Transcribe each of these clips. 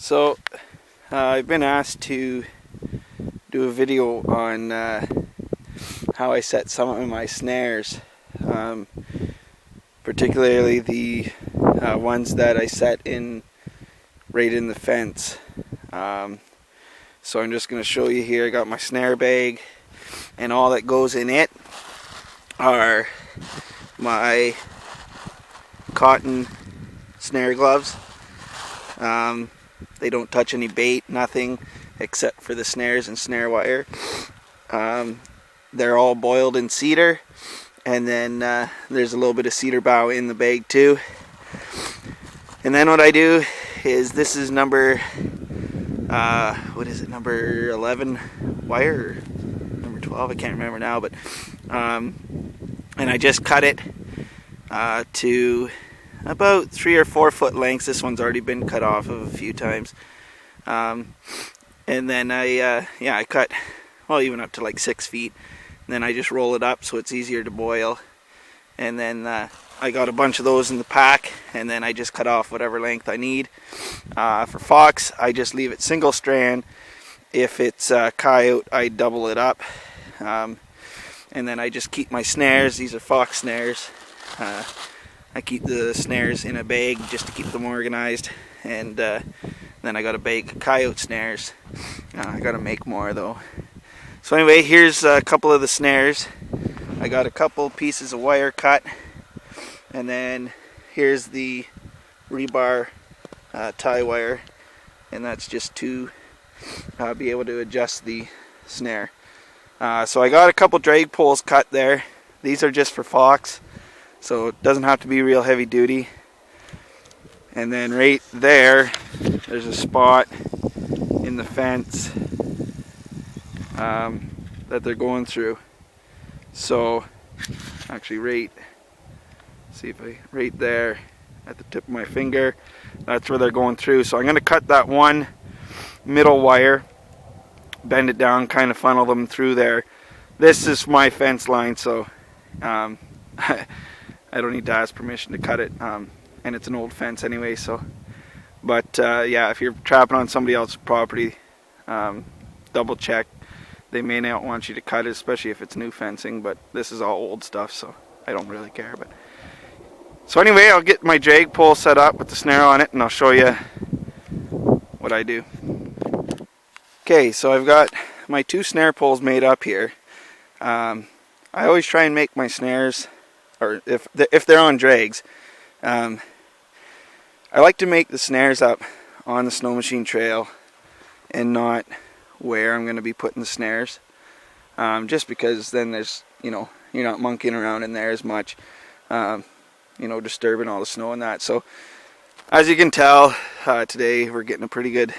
So, I've been asked to do a video on how I set some of my snares, particularly the ones that I set in right in the fence. So I'm just going to show you here. I got my snare bag, and all that goes in it are my cotton snare gloves. They don't touch any bait, nothing except for the snares and snare wire. They're all boiled in cedar, and then there's a little bit of cedar bough in the bag too. And then what I do is, this is number number 11 wire, or number 12, I can't remember now, but and I just cut it to about 3 or 4 foot lengths. This one's already been cut off of a few times. And then I cut, well, even up to like 6 feet. And then I just roll it up so it's easier to boil. And then I got a bunch of those in the pack, and then I just cut off whatever length I need. For fox, I just leave it single strand. If it's coyote, I double it up. And then I just keep my snares. These are fox snares. I keep the snares in a bag just to keep them organized, and then I got a bag of coyote snares. I gotta make more though. So anyway, here's a couple of the snares. I got a couple pieces of wire cut, and then here's the rebar tie wire, and that's just to be able to adjust the snare. So I got a couple drag poles cut there. These are just for fox, so it doesn't have to be real heavy duty. And then right there, there's a spot in the fence that they're going through. So actually right there at the tip of my finger, that's where they're going through. So I'm going to cut that one middle wire, bend it down, kind of funnel them through there. This is my fence line, so I don't need to ask permission to cut it, and it's an old fence anyway. So, but yeah, if you're trapping on somebody else's property, double check. They may not want you to cut it, especially if it's new fencing, but this is all old stuff, so I don't really care. But so anyway, I'll get my drag pole set up with the snare on it, and I'll show you what I do. Okay, so I've got my 2 snare poles made up here. I always try and make my snares, or if they're on drags, I like to make the snares up on the snow machine trail and not where I'm going to be putting the snares, just because then there's, you're not monkeying around in there as much, disturbing all the snow and that. So as you can tell, today we're getting a pretty good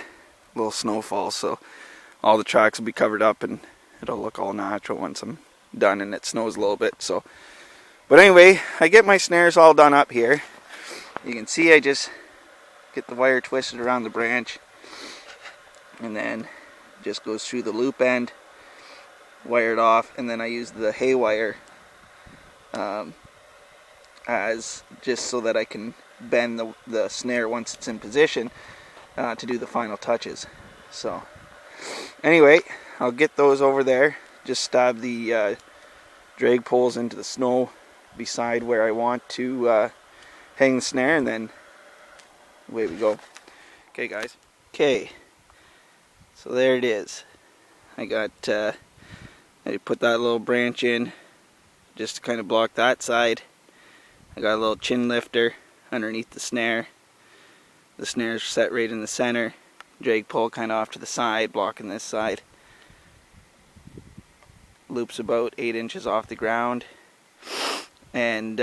little snowfall, so all the tracks will be covered up and it'll look all natural once I'm done and it snows a little bit. So, but anyway, I get my snares all done up here. You can see I just get the wire twisted around the branch, and then it just goes through the loop end, wired off, and then I use the hay wire as just so that I can bend the snare once it's in position to do the final touches. So anyway, I'll get those over there. Just stab the drag poles into the snow beside where I want to hang the snare, and then away we go. Okay guys. Okay, so there it is. I put that little branch in just to kind of block that side. I got a little chin lifter underneath the snare. The snare's set right in the center. Drag pole kind of off to the side, blocking this side. Loops about 8 inches off the ground. And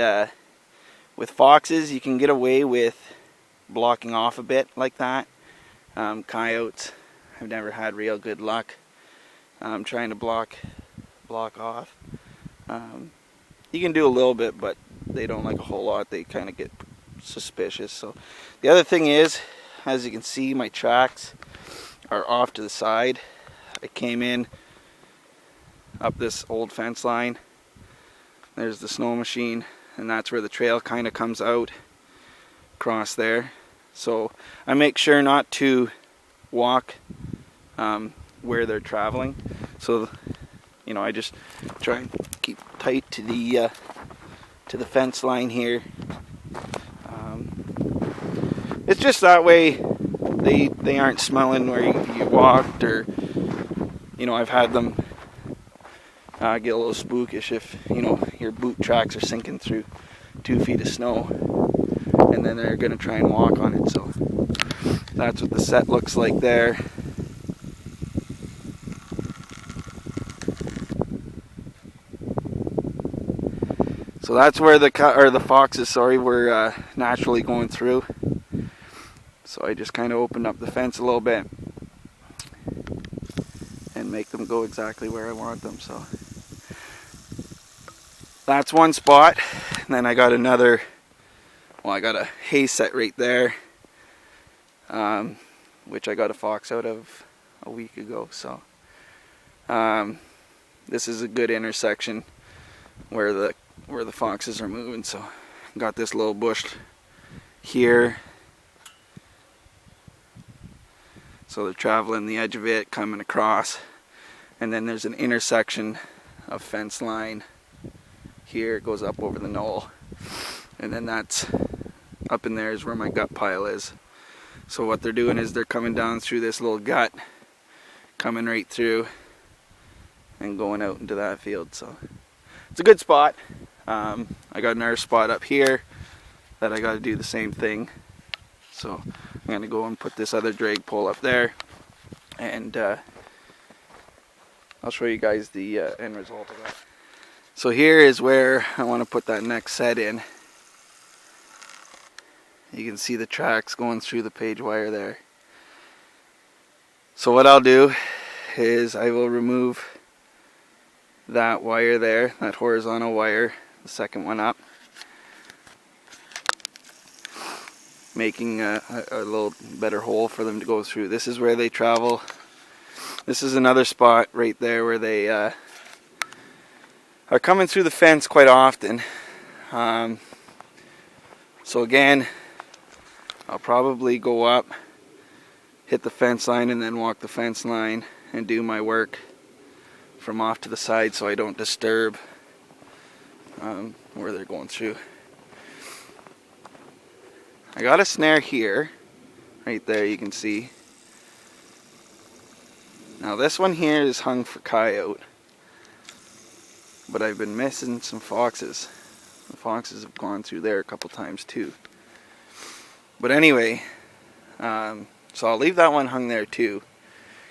with foxes, you can get away with blocking off a bit like that. Coyotes, I've never had real good luck trying to block off. You can do a little bit, but they don't like a whole lot. They kind of get suspicious. So the other thing is, as you can see, my tracks are off to the side. I came in up this old fence line. There's the snow machine, and that's where the trail kind of comes out across there. So I make sure not to walk where they're traveling. So, you know, I just try and keep tight to the fence line here. It's just that way they aren't smelling where you walked, or, you know, I've had them get a little spookish if, you know, your boot tracks are sinking through 2 feet of snow, and then they're going to try and walk on it. So that's what the set looks like there. So that's where the foxes, were naturally going through. So I just kind of opened up the fence a little bit and make them go exactly where I want them. So that's one spot. And then I got another, well, I got a hay set right there, which I got a fox out of a week ago. So this is a good intersection where the foxes are moving. So got this little bush here. So they're traveling the edge of it, coming across, and then there's an intersection of fence line here. It goes up over the knoll, and then that's up in there is where my gut pile is. So what they're doing is they're coming down through this little gut, coming right through and going out into that field. So it's a good spot. I got another spot up here that I got to do the same thing. So I'm going to go and put this other drag pole up there, and I'll show you guys the end result of that. So here is where I want to put that next set in. You can see the tracks going through the page wire there. So what I'll do is I will remove that wire there, that horizontal wire, the second one up, making a little better hole for them to go through. This is where they travel. This is another spot right there where they are coming through the fence quite often. So again, I'll probably go up, hit the fence line, and then walk the fence line and do my work from off to the side so I don't disturb where they're going through. I got a snare here, right there, you can see. Now this one here is hung for coyote, but I've been missing some foxes. The foxes have gone through there a couple times too. But anyway, so I'll leave that one hung there too,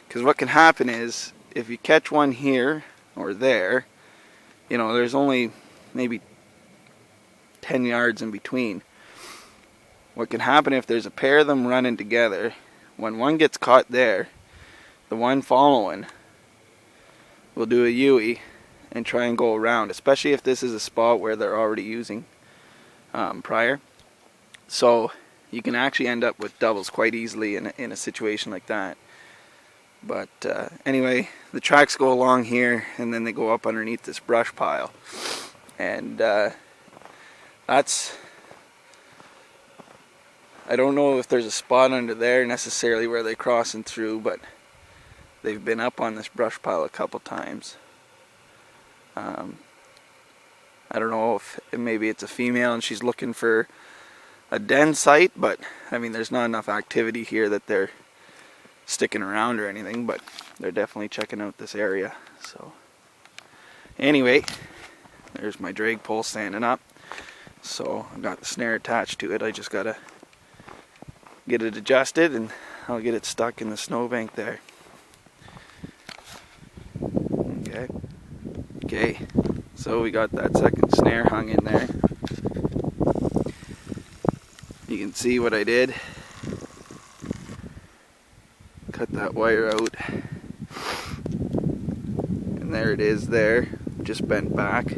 because what can happen is if you catch one here or there, you know, there's only maybe 10 yards in between. What can happen if there's a pair of them running together, when one gets caught there, the one following will do a U-ey and try and go around, especially if this is a spot where they're already using prior. So you can actually end up with doubles quite easily in a situation like that. But anyway, the tracks go along here and then they go up underneath this brush pile, and that's, I don't know if there's a spot under there necessarily where they're crossing through, but they've been up on this brush pile a couple times. I don't know if maybe it's a female and she's looking for a den site, but I mean, there's not enough activity here that they're sticking around or anything, but they're definitely checking out this area. So anyway, there's my drag pole standing up. So I've got the snare attached to it. I just gotta get it adjusted and I'll get it stuck in the snowbank there. Okay, so we got that second snare hung in there. You can see what I did. Cut that wire out, and there it is there, just bent back.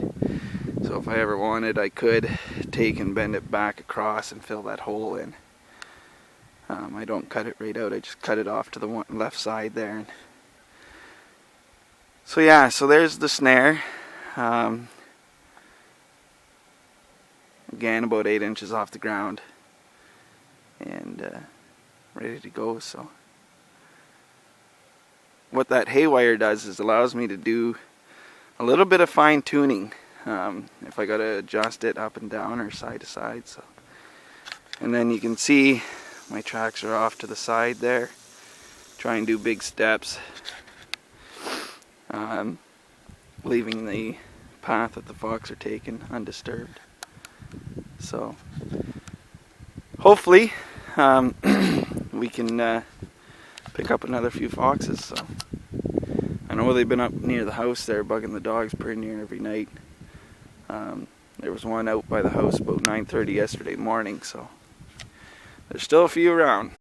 So if I ever wanted, I could take and bend it back across and fill that hole in. I don't cut it right out, I just cut it off to the left side there. So yeah, so there's the snare. Again, about 8 inches off the ground, and ready to go. So what that haywire does is allows me to do a little bit of fine tuning if I gotta adjust it up and down or side to side. So, and then you can see my tracks are off to the side there. Try and do big steps, leaving the path that the fox are taking undisturbed. So hopefully we can pick up another few foxes. So I know they've been up near the house there bugging the dogs pretty near every night. There was one out by the house about 9:30 yesterday morning, so there's still a few around.